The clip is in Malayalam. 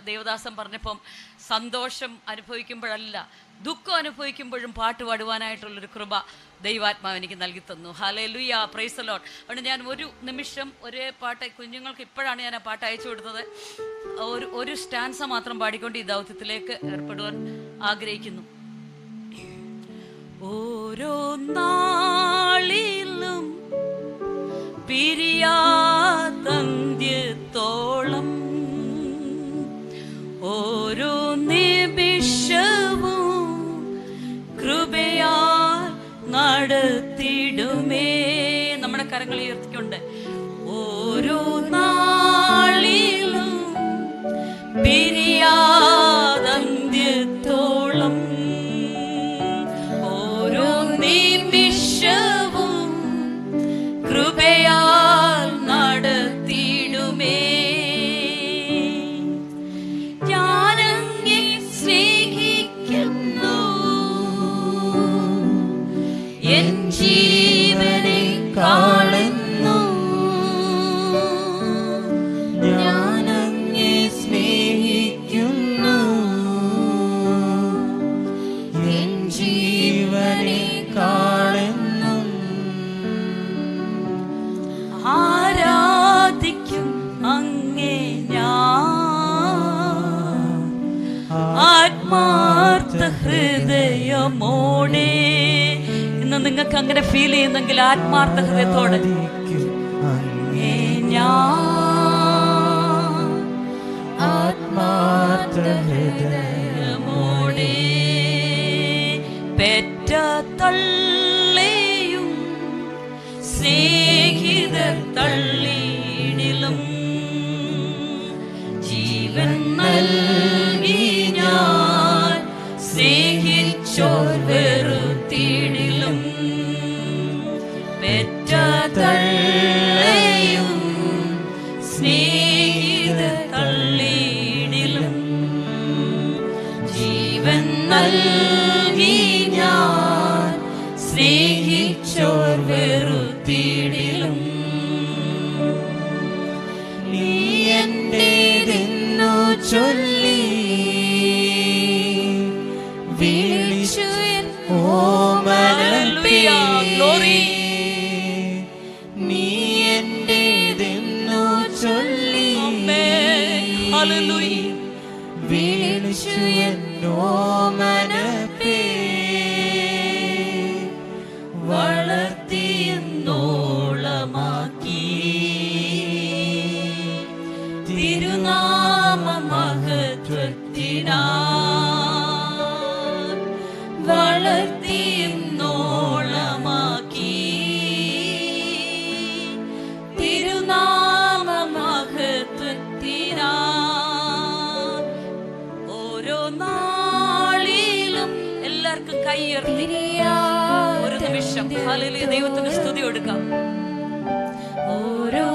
ദേവദാസൻ പറഞ്ഞപ്പം സന്തോഷം അനുഭവിക്കുമ്പോഴല്ല, ദുഃഖം അനുഭവിക്കുമ്പോഴും പാട്ട് പാടുവാനായിട്ടുള്ളൊരു കൃപ ദൈവാത്മാവ് എനിക്ക് നൽകി തന്നു. Hallelujah, praise the Lord. അതുകൊണ്ട് ഞാൻ ഒരു നിമിഷം ഒരേ പാട്ട്, കുഞ്ഞുങ്ങൾക്ക് ഇപ്പോഴാണ് ഞാൻ ആ പാട്ട് അയച്ചു കൊടുത്തത്, ഒരു സ്റ്റാൻസ മാത്രം പാടിക്കൊണ്ട് ഈ ദൗത്യത്തിലേക്ക് ഏർപ്പെടുവാൻ ആഗ്രഹിക്കുന്നു. ഓരോ നാളിലും പിരിയാതന്ത്യത്തോളം ഓരോ നിമിഷവും കൃപയാൽ നടത്തിടുമേ. നമ്മുടെ കരങ്ങൾ ഉയർത്തിക്കൊണ്ട് ഓരോ നാളിലും പിരിയാതന്ത്യത്തോളം ഓരോ നിമിഷവും കൃപയാൽ നടത്തിടുമേ. ഞാനങ്ങേ സ്നേഹിക്കുന്നു, എൻ ജീവനെ കാണുന്നു. ഞാനങ്ങേ സ്നേഹിക്കുന്നു, എൻ ജീവനെ കാണുന്നു. ആരാധിക്കും അങ്ങേ ഞാൻ ആത്മാർത്ഥ ഹൃദയമോടെ. ഇന്ന് നിങ്ങൾക്ക് അങ്ങനെ ഫീൽ ചെയ്യുന്നെങ്കിൽ ആത്മാർത്ഥ ഹൃദയത്തോടെ അങ്ങേ ഞാൻ ആത്മാർത്ഥ ഹൃദയമോടെ. പെറ്റ തള്ളയും സ്നേഹിതർ തള്ളിയിടിലും ജീവൻ നൽകി ഞാൻ സ്നേഹിച്ചോർ വെറുത്തിടിലും. പെറ്റ തള്ളയും സ്നേഹിതർ തള്ളിയിടിലും ജീവൻ നൽകി ഞാൻ സ്നേഹിച്ചോർ വെറുത്തിടിലും. നീ എന്റേതെന്നു ചൊല്ലി വിളിച്ചു ഓമനപ്പേ. നീ എന്റേതെന്നു ചൊല്ലി വിളിച്ചു ഓമനപ്പേ. വളർത്തിയെന്നോളമാക്കി തിരുനാമ മഹത്വത്തിനാ. വളർത്തിയെന്നോളമാക്കി തിരുനാമ മഹത്വത്തിനാ. ഓരോ നാളിലും എല്ലാവർക്കും കൈയുയർത്തി ഒരു നിമിഷം ഹല്ലേലൂയ ദൈവത്തിന് സ്തുതി കൊടുക്കാം. ഓരോ